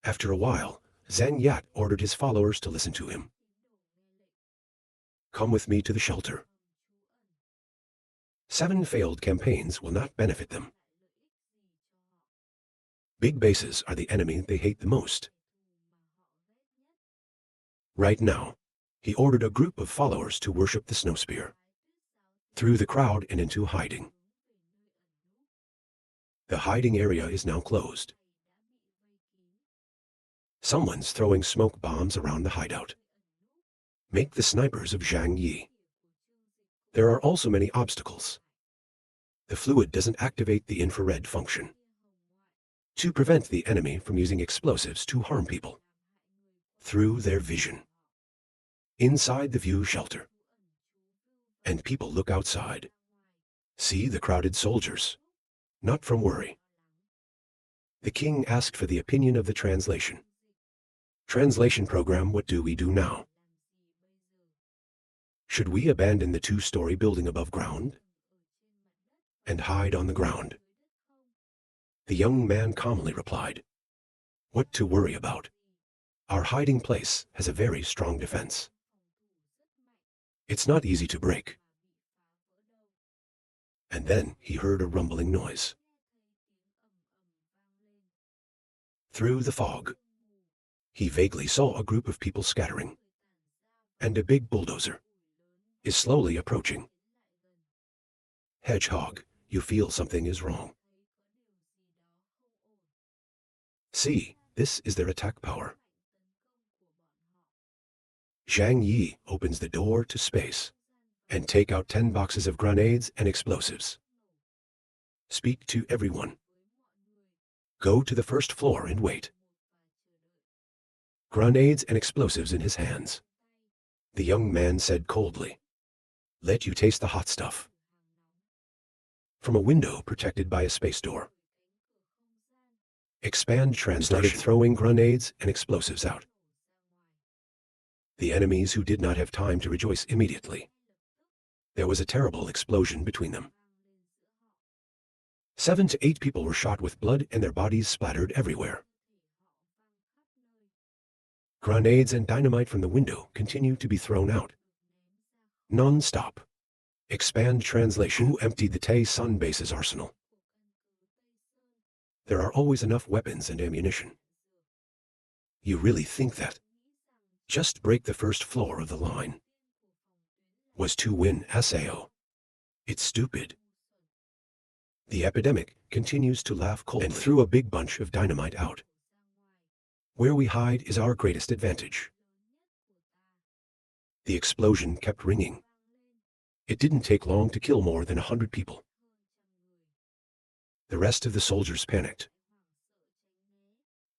After a while, Zhang Yat ordered his followers to listen to him. Come with me to the shelter. 7 failed campaigns will not benefit them. Big bases are the enemy they hate the most. Right now, he ordered a group of followers to worship the snow spear. Through the crowd and into hiding. The hiding area is now closed. Someone's throwing smoke bombs around the hideout. Make the snipers of Zhang Yi. There are also many obstacles. The fluid doesn't activate the infrared function. To prevent the enemy from using explosives to harm people. Through their vision. Inside the view shelter. And people look outside. See the crowded soldiers. Not from worry. The king asked for the opinion of the translation. Translation program, what do we do now? Should we abandon the 2-story building above ground? And hide on the ground? The young man calmly replied, what to worry about? Our hiding place has a very strong defense. It's not easy to break. And then he heard a rumbling noise. Through the fog, he vaguely saw a group of people scattering. And a big bulldozer is slowly approaching. Hedgehog, you feel something is wrong. See, this is their attack power. Zhang Yi opens the door to space and take out 10 boxes of grenades and explosives. Speak to everyone. Go to the first floor and wait. Grenades and explosives in his hands. The young man said coldly, let you taste the hot stuff. From a window protected by a space door. Expand translation. Started throwing grenades and explosives out. The enemies who did not have time to rejoice immediately. There was a terrible explosion between them. 7 to 8 people were shot with blood and their bodies splattered everywhere. Grenades and dynamite from the window continued to be thrown out. Non-stop. Expand translation. Who emptied the Tay-Sun base's arsenal? There are always enough weapons and ammunition. You really think that? Just break the first floor of the line. Was to win SAO. It's stupid. The epidemic continues to laugh coldly and threw a big bunch of dynamite out. Where we hide is our greatest advantage. The explosion kept ringing. It didn't take long to kill more than 100 people. The rest of the soldiers panicked.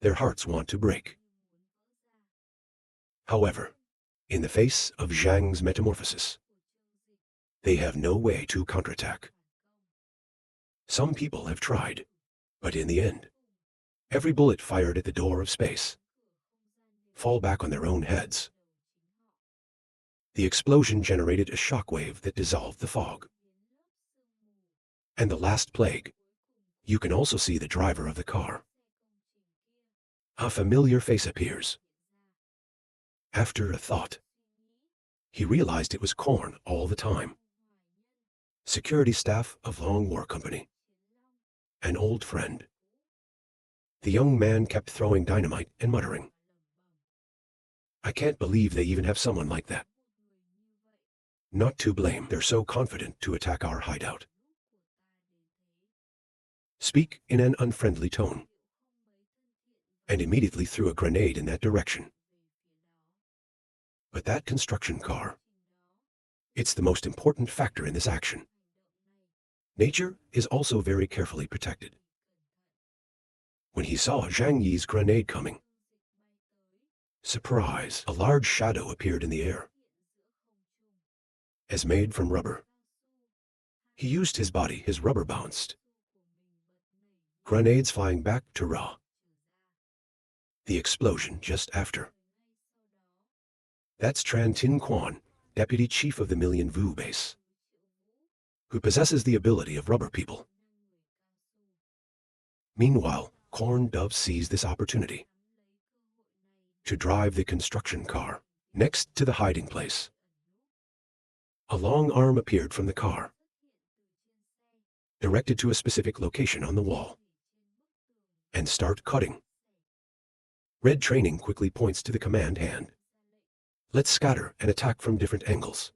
Their hearts want to break. However, in the face of Zhang's metamorphosis, they have no way to counterattack. Some people have tried, but in the end, every bullet fired at the door of space fall back on their own heads. The explosion generated a shockwave that dissolved the fog. And the last plague, you can also see the driver of the car. A familiar face appears. After a thought, he realized it was Korn all the time. Security staff of Long War Company. An old friend. The young man kept throwing dynamite and muttering, I can't believe they even have someone like that. Not to blame, they're so confident to attack our hideout. Speak in an unfriendly tone. And immediately threw a grenade in that direction. But that construction car, it's the most important factor in this action. Nature is also very carefully protected. When he saw Zhang Yi's grenade coming, surprise, a large shadow appeared in the air. As made from rubber. He used his body, his rubber bounced. Grenades flying back to Ra. The explosion just after. That's Tran Tin Quan, deputy chief of the Million Vu base, who possesses the ability of rubber people. Meanwhile, Corn Dove sees this opportunity. to drive the construction car next to the hiding place. A long arm appeared from the car, directed to a specific location on the wall, and start cutting. Red training quickly points to the command hand. Let's scatter and attack from different angles.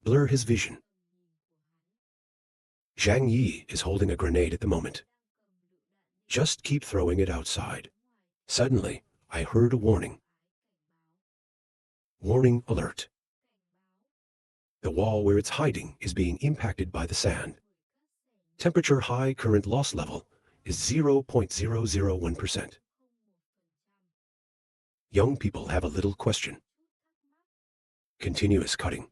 Blur his vision. Zhang Yi is holding a grenade at the moment. Just keep throwing it outside. Suddenly, I heard a warning. Warning alert. The wall where it's hiding is being impacted by the sand. Temperature high, current loss level is 0.001%. Young people have a little question. Continuous cutting.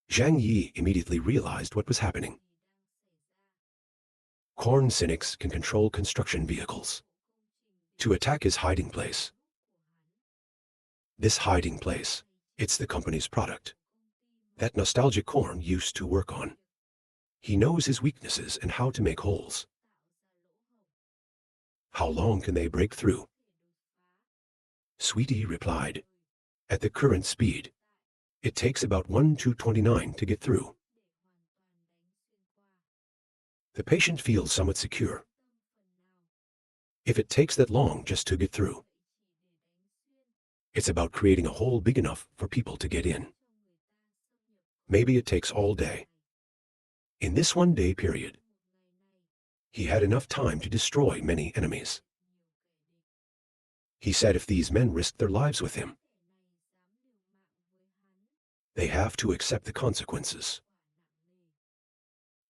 Zhang Yi immediately realized what was happening. Corn cynics can control construction vehicles to attack his hiding place. This hiding place, it's the company's product that nostalgic Korn used to work on. He knows his weaknesses and how to make holes. How long can they break through? Sweetie replied, at the current speed, it takes about 1/229 to get through. The patient feels somewhat secure. If it takes that long just to get through, it's about creating a hole big enough for people to get in. Maybe it takes all day. In this one-day period, he had enough time to destroy many enemies. He said if these men risked their lives with him, they have to accept the consequences.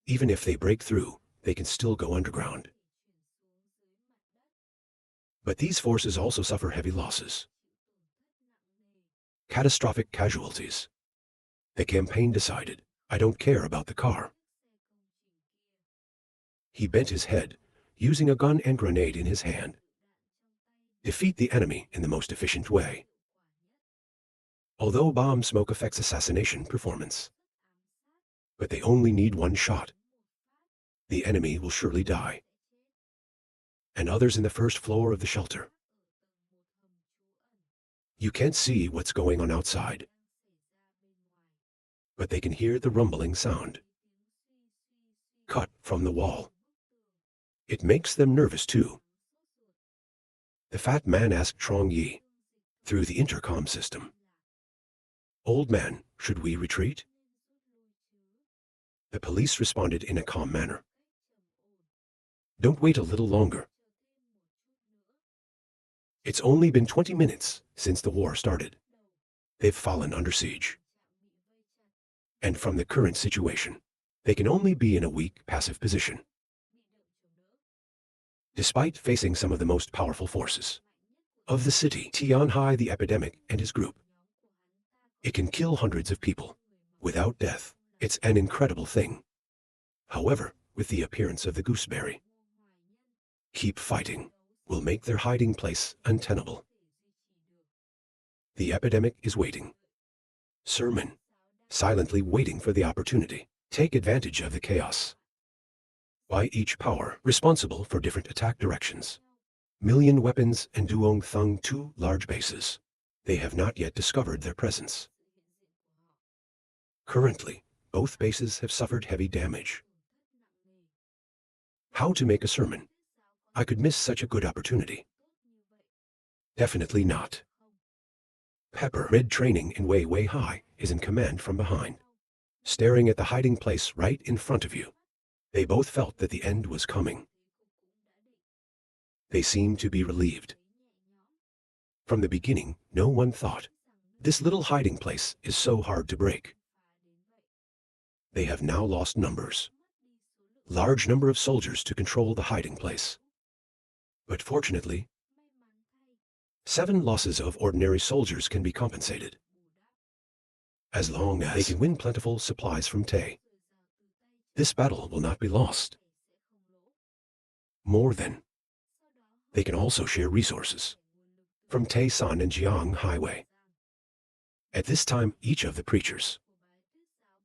Even if they break through, they can still go underground. But these forces also suffer heavy losses. Catastrophic casualties. The campaign decided, I don't care about the car. He bent his head, using a gun and grenade in his hand. Defeat the enemy in the most efficient way. Although bomb smoke affects assassination performance, but they only need one shot. The enemy will surely die. And others in the first floor of the shelter. You can't see what's going on outside, but they can hear the rumbling sound. Cut from the wall. It makes them nervous too. The fat man asked Trong Yi, through the intercom system. Old man, should we retreat? The police responded in a calm manner. Don't wait a little longer. It's only been 20 minutes since the war started. They've fallen under siege. And from the current situation, they can only be in a weak, passive position. Despite facing some of the most powerful forces of the city, Tianhai the epidemic and his group, it can kill hundreds of people without death. It's an incredible thing. However, with the appearance of the gooseberry, keep fighting will make their hiding place untenable. The epidemic is waiting. Sermon, silently waiting for the opportunity. Take advantage of the chaos. By each power responsible for different attack directions. Million weapons and Duong Thung 2 large bases. They have not yet discovered their presence. Currently, both bases have suffered heavy damage. How to make a sermon? I could miss such a good opportunity. Definitely not. Pepper, red training in way high, is in command from behind, staring at the hiding place right in front of you. They both felt that the end was coming. They seemed to be relieved. From the beginning, no one thought, this little hiding place is so hard to break. They have now lost numbers. Large number of soldiers to control the hiding place. But fortunately, 7 losses of ordinary soldiers can be compensated, as long as they can win plentiful supplies from Tay. This battle will not be lost. More than, they can also share resources from Tay-san and Jiang Highway. At this time, each of the preachers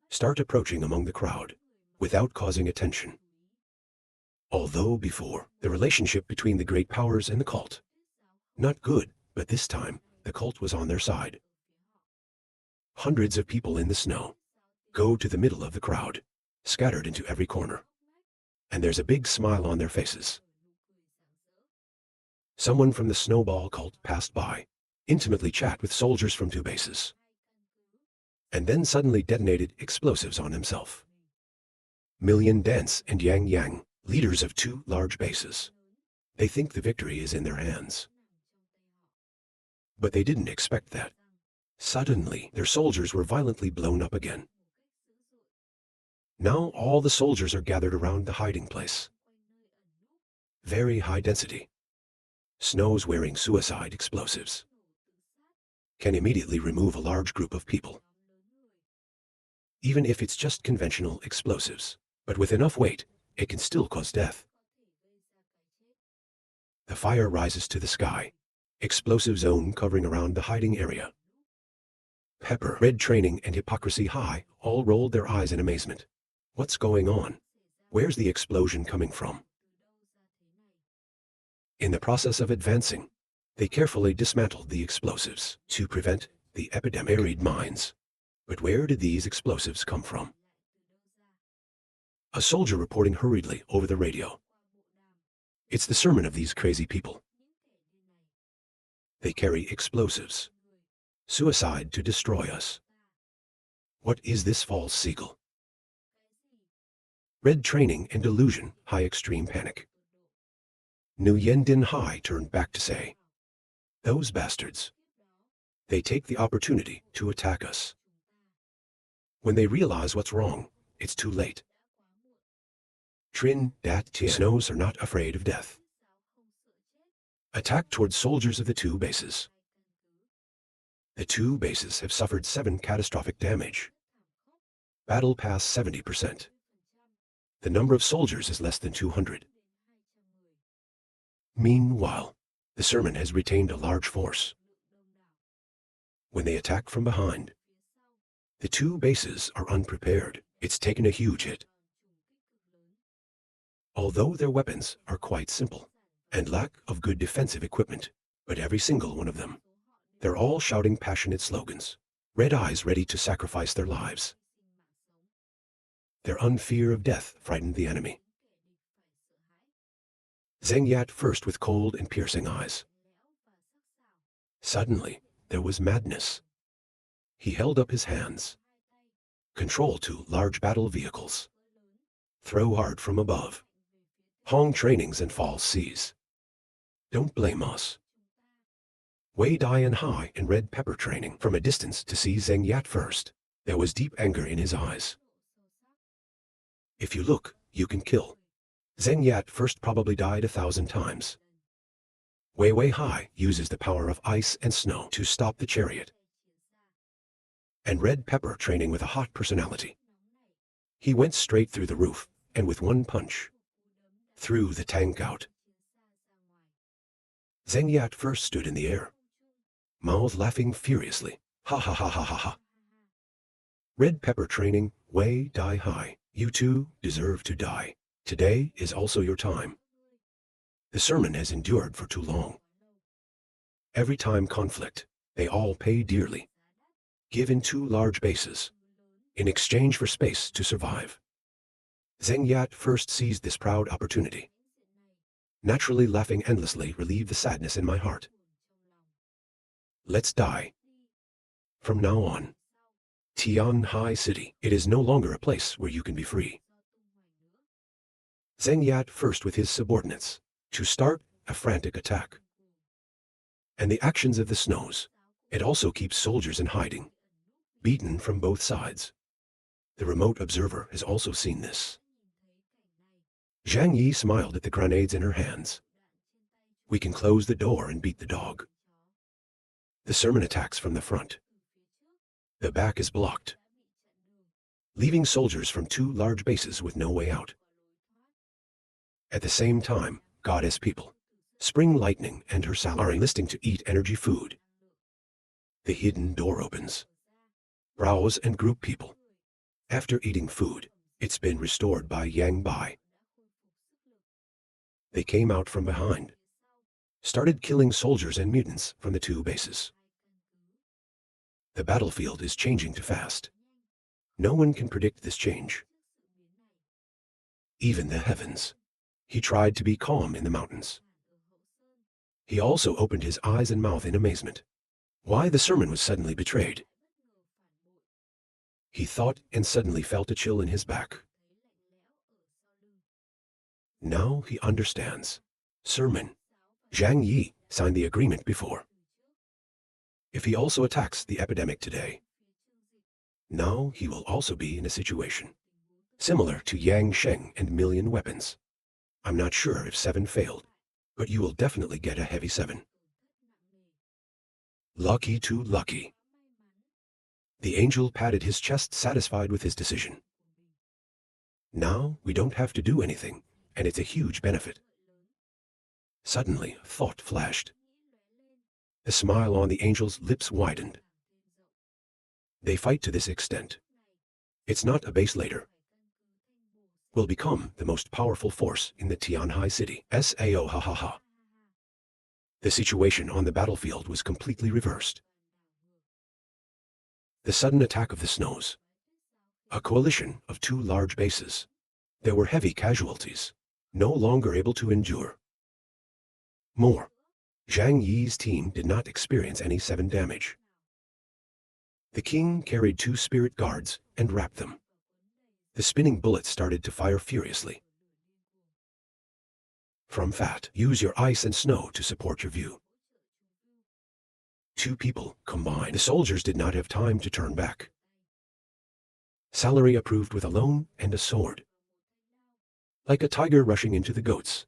start approaching among the crowd without causing attention. Although before, the relationship between the great powers and the cult, Not good, but this time, the cult was on their side. Hundreds of people in the snow go to the middle of the crowd, scattered into every corner. And there's a big smile on their faces. Someone from the snowball cult passed by, intimately chat with soldiers from 2 bases, and then suddenly detonated explosives on himself. Million Dance and Yang Yang, leaders of 2 large bases. They think the victory is in their hands. But they didn't expect that. Suddenly, their soldiers were violently blown up again. Now all the soldiers are gathered around the hiding place. Very high density. Snows wearing suicide explosives can immediately remove a large group of people. Even if it's just conventional explosives, but with enough weight, it can still cause death. The fire rises to the sky. Explosive zone covering around the hiding area. Pepper, Red Training, and Hypocrisy High all rolled their eyes in amazement. What's going on? Where's the explosion coming from? In the process of advancing, they carefully dismantled the explosives to prevent the epidemic. Buried mines. But where did these explosives come from? A soldier reporting hurriedly over the radio. It's the sermon of these crazy people. They carry explosives. Suicide to destroy us. What is this false seagull? Red Training and Delusion, High Extreme Panic. New Yendin High turned back to say, those bastards. They take the opportunity to attack us. When they realize what's wrong, it's too late. Trin Dat Tien. Snows are not afraid of death. Attack towards soldiers of the 2 bases. The 2 bases have suffered 7 catastrophic damage. Battle pass 70%. The number of soldiers is less than 200. Meanwhile, the sermon has retained a large force. When they attack from behind, the 2 bases are unprepared. It's taken a huge hit. Although their weapons are quite simple and lack of good defensive equipment, but every single one of them, they're all shouting passionate slogans. Red eyes ready to sacrifice their lives. Their unfear of death frightened the enemy. Zheng Yat first with cold and piercing eyes. Suddenly, there was madness. He held up his hands. Control 2 large battle vehicles. Throw hard from above. Hong trainings and false seas. Don't blame us. Wei Dai and High and Red Pepper Training from a distance to see Zheng Yat first. There was deep anger in his eyes. If you look, you can kill. Zheng Yat first probably died 1,000 times. Wei High uses the power of ice and snow to stop the chariot. And Red Pepper Training with a hot personality. He went straight through the roof, and with one punch, threw the tank out. Zheng Yat first stood in the air, mouth laughing furiously. Ha ha ha ha ha ha. Red Pepper Training, Wei Dai High. You 2 deserve to die. Today is also your time. The sermon has endured for too long. Every time conflict, they all pay dearly. Given 2 large bases, in exchange for space to survive. Zheng Yat first seized this proud opportunity. Naturally laughing endlessly relieved the sadness in my heart. Let's die. From now on, Tian Hai City, it is no longer a place where you can be free. Zheng Yat first with his subordinates, to start a frantic attack. And the actions of the snows, it also keeps soldiers in hiding, beaten from both sides. The remote observer has also seen this. Zhang Yi smiled at the grenades in her hands. We can close the door and beat the dog. The sermon attacks from the front. The back is blocked, leaving soldiers from 2 large bases with no way out. At the same time, goddess people, Spring Lightning and her salary are enlisting to eat energy food. The hidden door opens. Browse and group people. After eating food, it's been restored by Yang Bai. They came out from behind. started killing soldiers and mutants from the two bases. The battlefield is changing too fast. No one can predict this change. Even the heavens. He tried to be calm in the mountains. He also opened his eyes and mouth in amazement. Why the sermon was suddenly betrayed. He thought and suddenly felt a chill in his back. Now he understands. Sermon. Zhang Yi signed the agreement before. If he also attacks the epidemic today, now he will also be in a situation similar to Yang Sheng and Million Weapons. I'm not sure if 7 failed, but you will definitely get a heavy 7. Lucky too lucky. The angel patted his chest, satisfied with his decision. Now we don't have to do anything, and it's a huge benefit. Suddenly, a thought flashed. The smile on the angel's lips widened. They fight to this extent. It's not a base later. Will become the most powerful force in the Tianhai city. Sao ha ha ha. The situation on the battlefield was completely reversed. The sudden attack of the snows. A coalition of 2 large bases. There were heavy casualties, no longer able to endure. More. Zhang Yi's team did not experience any 7 damage. The king carried 2 spirit guards and wrapped them. The spinning bullets started to fire furiously. From Fat, use your ice and snow to support your view. 2 people combined. The soldiers did not have time to turn back. Salary approved with a loan and a sword. Like a tiger rushing into the goats.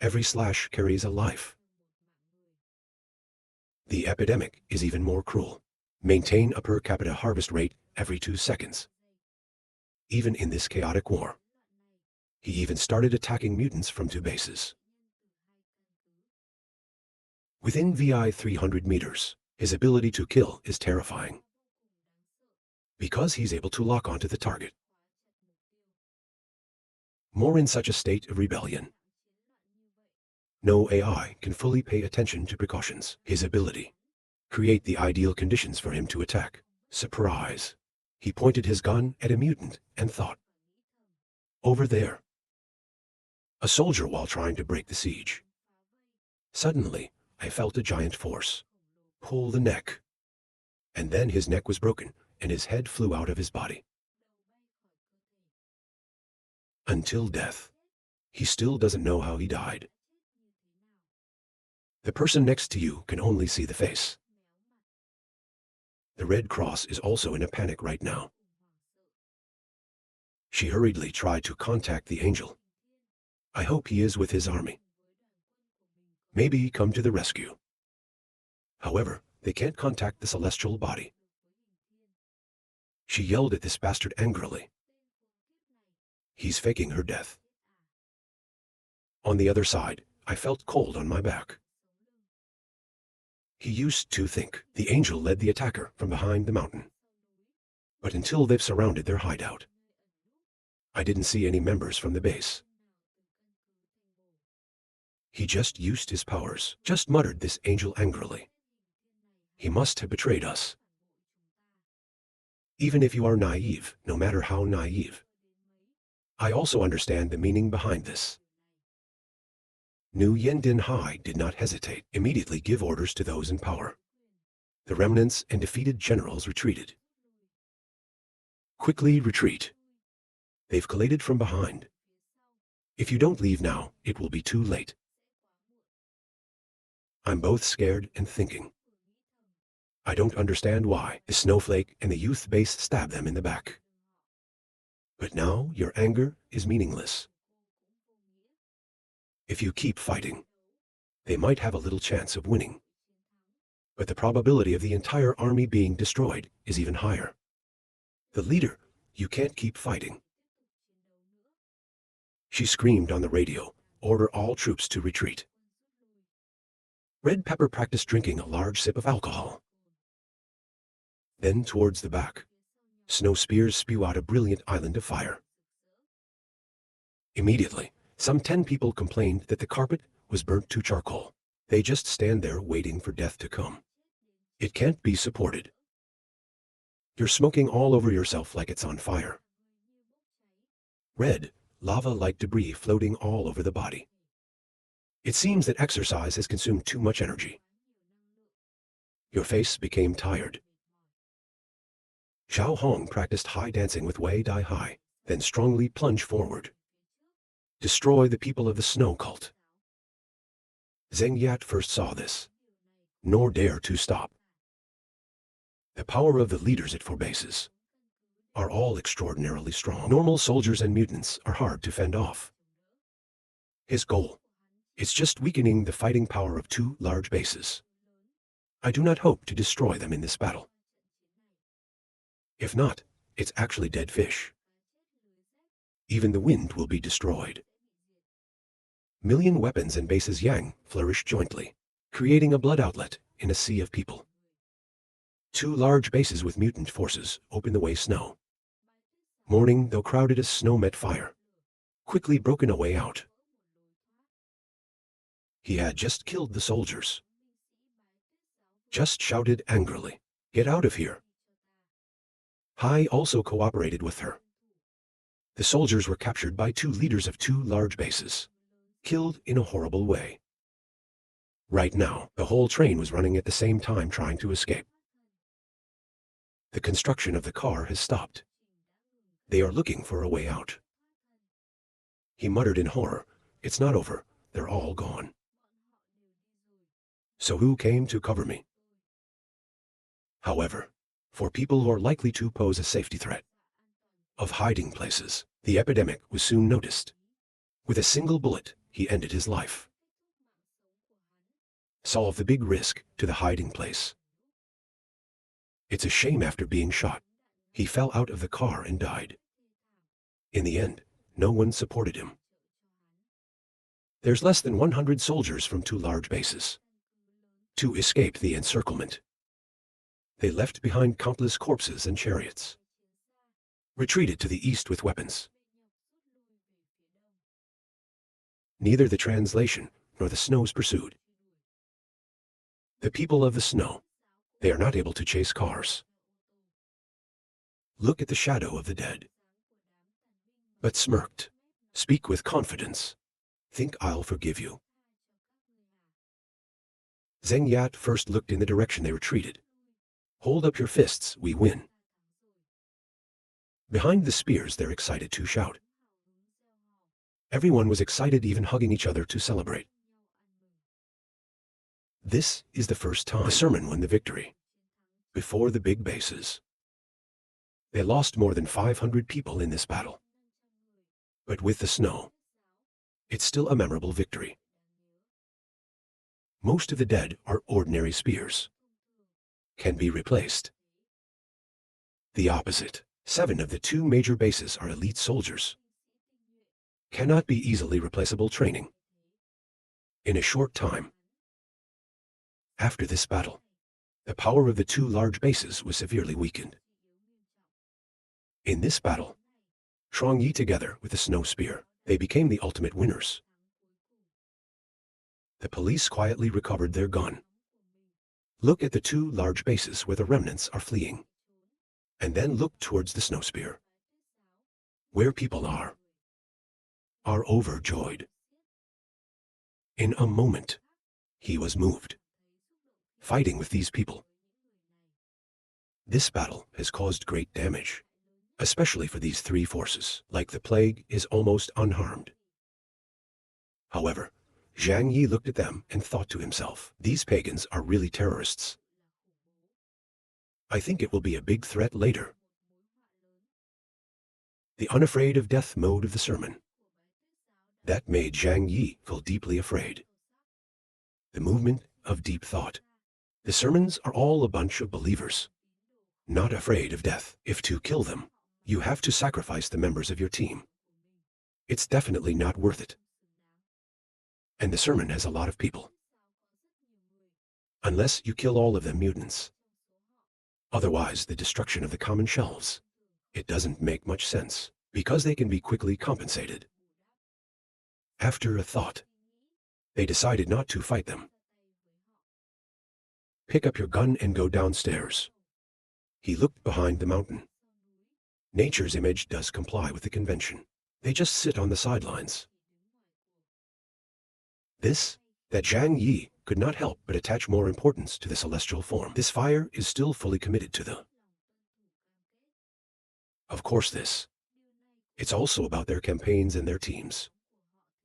Every slash carries a life. The epidemic is even more cruel. Maintain a per capita harvest rate every 2 seconds. Even in this chaotic war. He even started attacking mutants from 2 bases. Within VI 300 meters, his ability to kill is terrifying. Because he's able to lock onto the target. More in such a state of rebellion. No AI can fully pay attention to precautions. His ability. Create the ideal conditions for him to attack. Surprise. He pointed his gun at a mutant and thought. Over there. A soldier while trying to break the siege. Suddenly, I felt a giant force. Pull the neck. And then his neck was broken, and his head flew out of his body. Until death. He still doesn't know how he died. The person next to you can only see the face. The Red Cross is also in a panic right now. She hurriedly tried to contact the angel. I hope he is with his army. Maybe come to the rescue. However, they can't contact the celestial body. She yelled at this bastard angrily. He's faking her death. On the other side, I felt cold on my back. He used to think the angel led the attacker from behind the mountain. But until they've surrounded their hideout, I didn't see any members from the base. He just used his powers, just muttered this angel angrily. He must have betrayed us. Even if you are naive, no matter how naive, I also understand the meaning behind this. New Yendin Hai did not hesitate, immediately give orders to those in power. The remnants and defeated generals retreated. Quickly retreat. They've collated from behind. If you don't leave now, it will be too late. I'm both scared and thinking. I don't understand why the snowflake and the youth base stab them in the back. But now your anger is meaningless. If you keep fighting, they might have a little chance of winning. But the probability of the entire army being destroyed is even higher. The leader, you can't keep fighting. She screamed on the radio, order all troops to retreat. Red Pepper practiced drinking a large sip of alcohol. Then towards the back, snow spears spew out a brilliant island of fire. Immediately, some 10 people complained that the carpet was burnt to charcoal. They just stand there waiting for death to come. It can't be supported. You're smoking all over yourself like it's on fire. Red, lava-like debris floating all over the body. It seems that exercise has consumed too much energy. Your face became tired. Xiao Hong practiced high dancing with Wei Dai Hai, then strongly plunged forward. Destroy the people of the snow cult. Zheng Yat first saw this, nor dare to stop. The power of the leaders at four bases are all extraordinarily strong. Normal soldiers and mutants are hard to fend off. His goal is just weakening the fighting power of two large bases. I do not hope to destroy them in this battle. If not, it's actually dead fish. Even the wind will be destroyed. Million weapons and bases Yang flourish jointly, creating a blood outlet in a sea of people. Two large bases with mutant forces open the way snow. Morning, though crowded as snow met fire, quickly broken a way out. He had just killed the soldiers. Just shouted angrily, "Get out of here!" Hai also cooperated with her. The soldiers were captured by two leaders of two large bases, killed in a horrible way. Right now, the whole train was running at the same time trying to escape. The construction of the car has stopped. They are looking for a way out. He muttered in horror, "It's not over, they're all gone." So who came to cover me? However, for people who are likely to pose a safety threat of hiding places, the epidemic was soon noticed. With a single bullet, he ended his life. Solve the big risk to the hiding place. It's a shame after being shot, he fell out of the car and died. In the end, no one supported him. There's less than 100 soldiers from two large bases to escape the encirclement. They left behind countless corpses and chariots, retreated to the east with weapons. Neither the translation nor the snows pursued. The people of the snow, they are not able to chase cars. Look at the shadow of the dead. But smirked, speak with confidence, think I'll forgive you. Zheng Yat first looked in the direction they retreated. Hold up your fists, we win. Behind the spears they're excited to shout. Everyone was excited, even hugging each other to celebrate. This is the first time the sermon won the victory. Before the big bases, they lost more than 500 people in this battle. But with the snow, it's still a memorable victory. Most of the dead are ordinary spears, can be replaced. The opposite, 7 of the 2 major bases are elite soldiers. Cannot be easily replaceable training. In a short time, after this battle, the power of the 2 large bases was severely weakened. In this battle, Shuang Yi together with the snow spear, they became the ultimate winners. The police quietly recovered their gun. Look at the 2 large bases where the remnants are fleeing, and then look towards the snow spear, where people are overjoyed. In a moment, he was moved, fighting with these people. This battle has caused great damage, especially for these 3 forces. Like the plague, is almost unharmed. However, Zhang Yi looked at them and thought to himself, these pagans are really terrorists. I think it will be a big threat later. The unafraid of death mode of the sermon. That made Zhang Yi feel deeply afraid. The movement of deep thought. The sermons are all a bunch of believers, not afraid of death. If to kill them, you have to sacrifice the members of your team. It's definitely not worth it. And the sermon has a lot of people. Unless you kill all of them mutants. Otherwise, the destruction of the common shelves. It doesn't make much sense, because they can be quickly compensated. After a thought, they decided not to fight them. Pick up your gun and go downstairs. He looked behind the mountain. Nature's image does comply with the convention. They just sit on the sidelines. That Zhang Yi could not help but attach more importance to the celestial form. This fire is still fully committed to the... Of course it's also about their campaigns and their teams.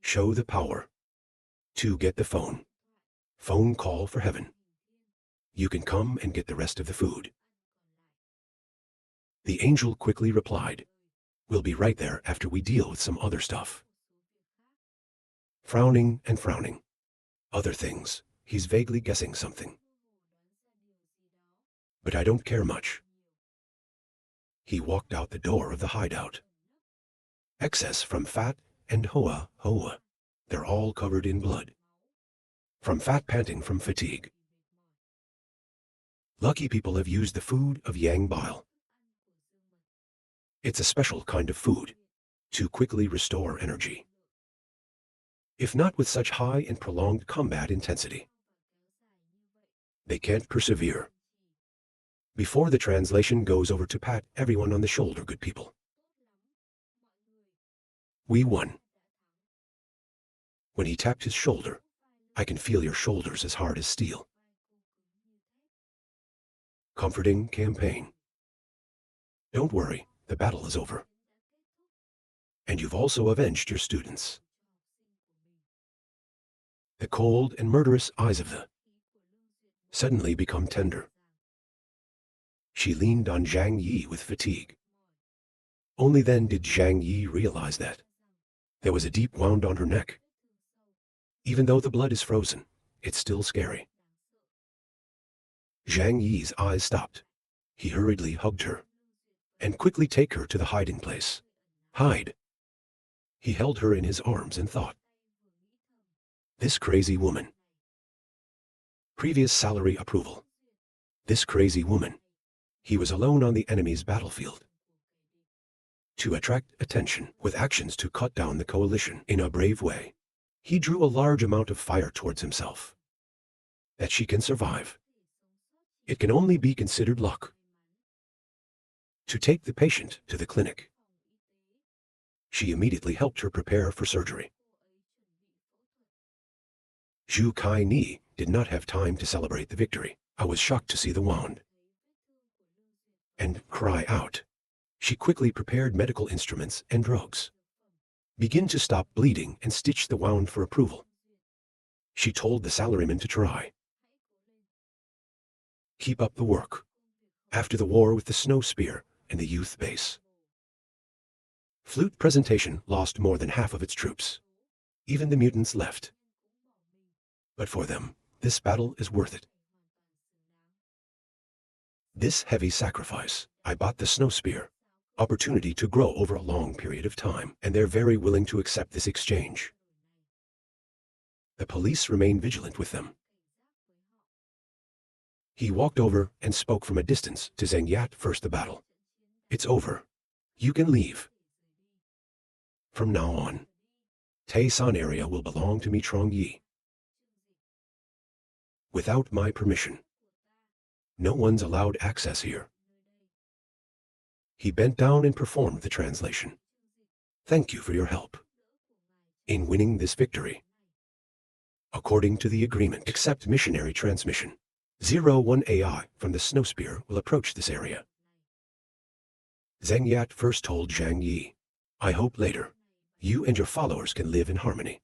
Show the power. To get the phone. Phone call for heaven. You can come and get the rest of the food. The angel quickly replied, "We'll be right there after we deal with some other stuff." Frowning and frowning. Other things, he's vaguely guessing something. But I don't care much. He walked out the door of the hideout. Excess from Fat and Hoa. They're all covered in blood. From Fat panting from fatigue. Lucky people have used the food of Yang bile. It's a special kind of food to quickly restore energy. If not with such high and prolonged combat intensity, they can't persevere. Before the translation goes over to pat everyone on the shoulder, good people. We won. When he tapped his shoulder, I can feel your shoulders as hard as steel. Comforting campaign. Don't worry, the battle is over. And you've also avenged your students. The cold and murderous eyes of the suddenly become tender. She leaned on Zhang Yi with fatigue. Only then did Zhang Yi realize that there was a deep wound on her neck. Even though the blood is frozen, it's still scary. Zhang Yi's eyes stopped. He hurriedly hugged her and quickly take her to the hiding place. Hide. He held her in his arms and thought, this crazy woman. Previous salary approval. This crazy woman. He was alone on the enemy's battlefield. To attract attention with actions to cut down the coalition in a brave way, he drew a large amount of fire towards himself. That she can survive. It can only be considered luck. To take the patient to the clinic. She immediately helped her prepare for surgery. Zhu Kai Ni did not have time to celebrate the victory. I was shocked to see the wound. And cry out. She quickly prepared medical instruments and drugs. Begin to stop bleeding and stitch the wound for approval. She told the salaryman to try. Keep up the work. After the war with the snow spear and the youth base. Flute presentation lost more than half of its troops. Even the mutants left. But for them, this battle is worth it. This heavy sacrifice, I bought the snow spear. Opportunity to grow over a long period of time, and they're very willing to accept this exchange. The police remain vigilant with them. He walked over and spoke from a distance to Zheng Yat. First the battle. It's over. You can leave. From now on, Taisan area will belong to me Trong Yi. Without my permission. No one's allowed access here. He bent down and performed the translation. Thank you for your help in winning this victory. According to the agreement, accept missionary transmission. 01 AI from the snow spear will approach this area. Zheng Yat first told Zhang Yi, I hope later, you and your followers can live in harmony.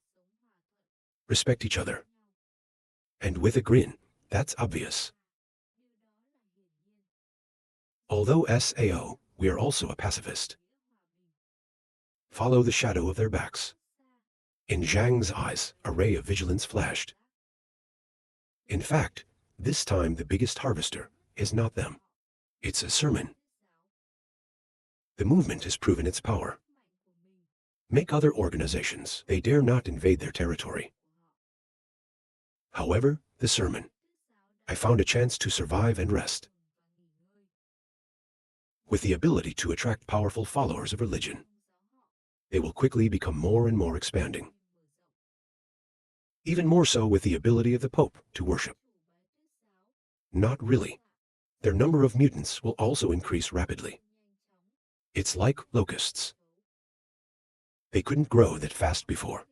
Respect each other. And with a grin, that's obvious. Although SAO, we are also a pacifist. Follow the shadow of their backs. In Zhang's eyes, a ray of vigilance flashed. In fact, this time the biggest harvester is not them. It's a sermon. The movement has proven its power. Make other organizations, they dare not invade their territory. However, the sermon. I found a chance to survive and rest. With the ability to attract powerful followers of religion, they will quickly become more and more expanding. Even more so with the ability of the Pope to worship. Not really. Their number of mutants will also increase rapidly. It's like locusts. They couldn't grow that fast before,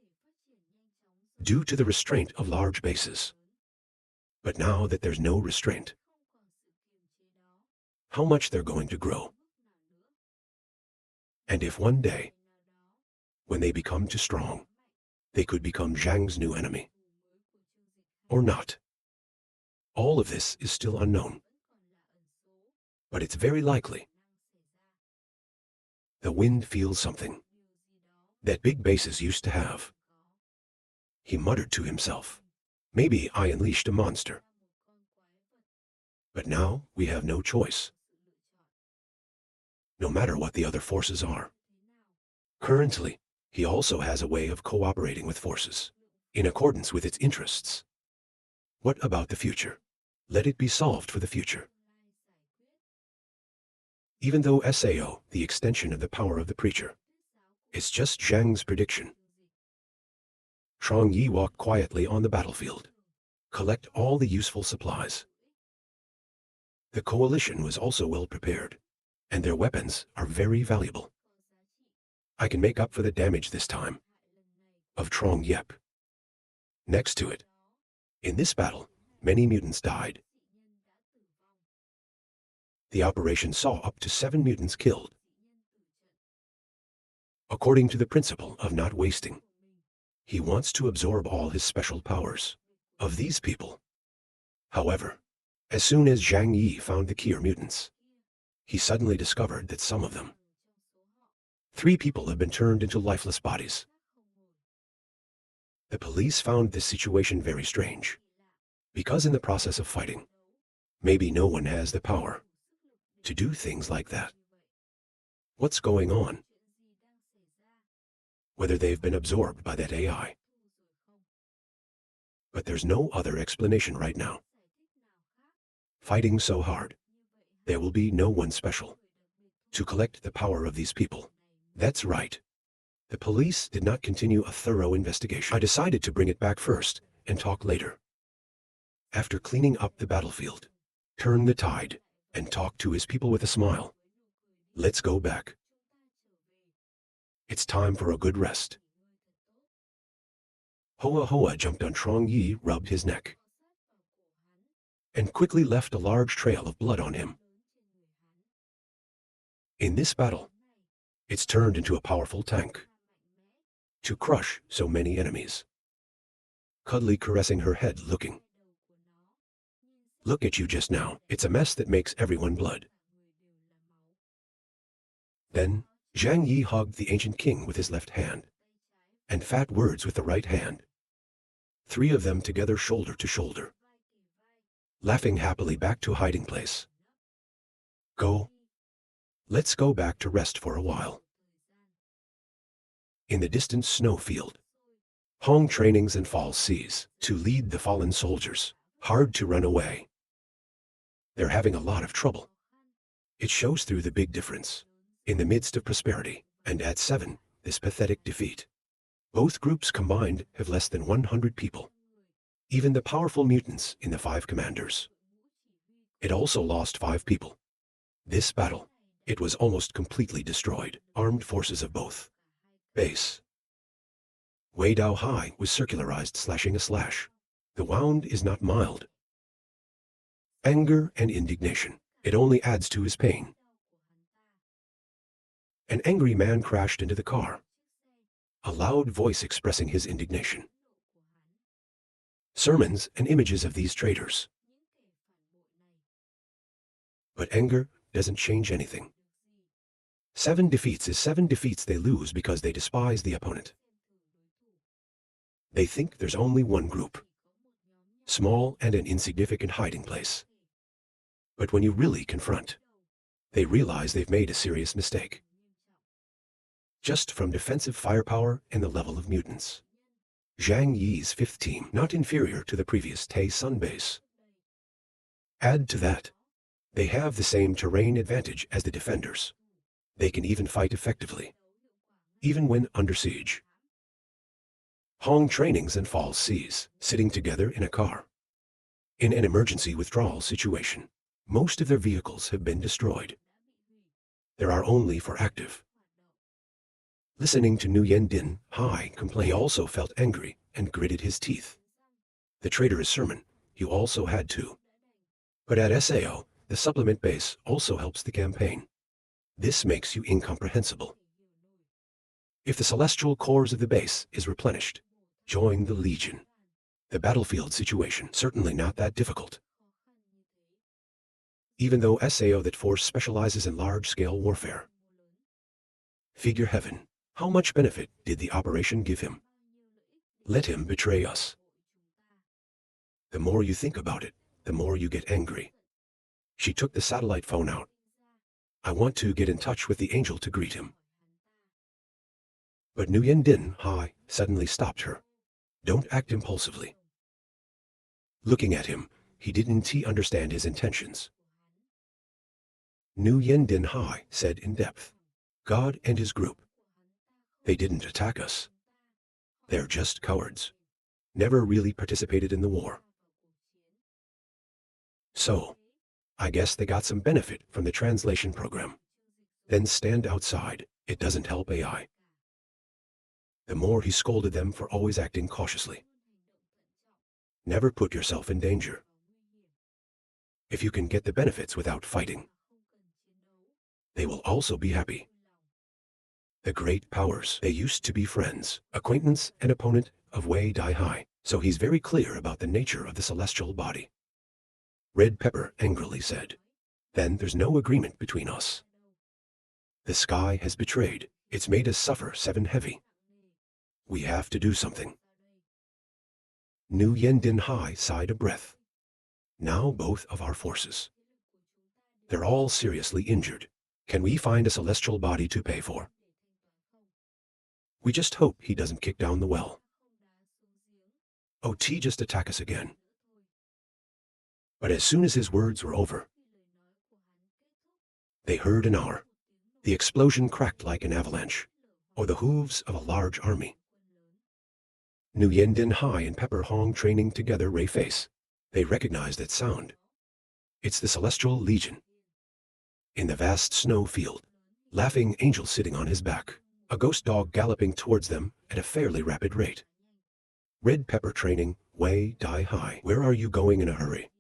due to the restraint of large bases. But now that there's no restraint, how much they're going to grow. And if one day, when they become too strong, they could become Zhang's new enemy. Or not. All of this is still unknown. But it's very likely. The wind feels something that big bases used to have. He muttered to himself, maybe I unleashed a monster. But now we have no choice. No matter what the other forces are. Currently, he also has a way of cooperating with forces, in accordance with its interests. What about the future? Let it be solved for the future. Even though SAO, the extension of the power of the preacher, is just Zhang's prediction. Chang'e walked quietly on the battlefield, collect all the useful supplies. The coalition was also well prepared, and their weapons are very valuable. I can make up for the damage this time. Of Trong Yep. Next to it, in this battle, many mutants died. The operation saw up to 7 mutants killed. According to the principle of not wasting, he wants to absorb all his special powers of these people. However, as soon as Zhang Yi found the Kier mutants, he suddenly discovered that some of them, 3 people have been turned into lifeless bodies. The police found this situation very strange, because in the process of fighting, maybe no one has the power to do things like that. What's going on? Whether they've been absorbed by that AI. But there's no other explanation right now. Fighting so hard, there will be no one special to collect the power of these people. That's right. The police did not continue a thorough investigation. I decided to bring it back first and talk later. After cleaning up the battlefield, turn the tide, and talk to his people with a smile. Let's go back. It's time for a good rest. Hoa Hoa jumped on Trong Yi, rubbed his neck, and quickly left a large trail of blood on him. In this battle, it's turned into a powerful tank to crush so many enemies. Cuddly caressing her head, looking. Look at you just now. It's a mess that makes everyone blood. Then, Zhang Yi hugged the ancient king with his left hand, and fat words with the right hand. 3 of them together shoulder to shoulder, laughing happily back to hiding place. Go. Let's go back to rest for a while. In the distant snow field, Hong trainings and falls seas to lead the fallen soldiers, hard to run away. They're having a lot of trouble. It shows through the big difference. In the midst of prosperity, and at 7, this pathetic defeat. Both groups combined have less than 100 people. Even the powerful mutants in the 5 commanders. It also lost 5 people. This battle, it was almost completely destroyed. Armed forces of both. Base. Wei Dao Hai was circularized, slashing a slash. The wound is not mild. Anger and indignation. It only adds to his pain. An angry man crashed into the car, a loud voice expressing his indignation. Sermons and images of these traitors. But anger doesn't change anything. 7 defeats is 7 defeats they lose because they despise the opponent. They think there's only one group, small and an insignificant hiding place. But when you really confront, they realize they've made a serious mistake. Just from defensive firepower and the level of mutants. Zhang Yi's 5th team, not inferior to the previous Tay Sun base. Add to that, they have the same terrain advantage as the defenders. They can even fight effectively, even when under siege. Hong trainings and falls seas, sitting together in a car. In an emergency withdrawal situation, most of their vehicles have been destroyed. There are only for active. Listening to Nguyen Din Hai complain, he also felt angry and gritted his teeth. The traitorous sermon, you also had to. But at SAO, the supplement base also helps the campaign. This makes you incomprehensible. If the celestial cores of the base is replenished, join the Legion. The battlefield situation certainly not that difficult. Even though SAO that force specializes in large-scale warfare. Figure heaven, how much benefit did the operation give him? Let him betray us. The more you think about it, the more you get angry. She took the satellite phone out. I want to get in touch with the angel to greet him. But Nguyen Din Hai suddenly stopped her. Don't act impulsively. Looking at him, he didn't understand his intentions. Nguyen Din Hai said in depth, God and his group. They didn't attack us. They're just cowards. Never really participated in the war. So, I guess they got some benefit from the translation program. Then stand outside, it doesn't help AI. The more he scolded them for always acting cautiously. Never put yourself in danger. If you can get the benefits without fighting, they will also be happy. The great powers, they used to be friends, acquaintance and opponent of Wei Dai Hai, so he's very clear about the nature of the celestial body. Red Pepper angrily said, then there's no agreement between us. The sky has betrayed, it's made us suffer 7 heavy. We have to do something. Nguyen Din Hai sighed a breath. Now both of our forces. They're all seriously injured. Can we find a celestial body to pay for? We just hope he doesn't kick down the well. OT just attack us again. But as soon as his words were over, they heard an hour. The explosion cracked like an avalanche, or the hooves of a large army. Nguyen Din Hai and Pepper Hong training together Ray face. They recognized that sound. It's the Celestial Legion. In the vast snow field, laughing angel sitting on his back, a ghost dog galloping towards them at a fairly rapid rate. Red Pepper training, Wei Dai Hai. Where are you going in a hurry?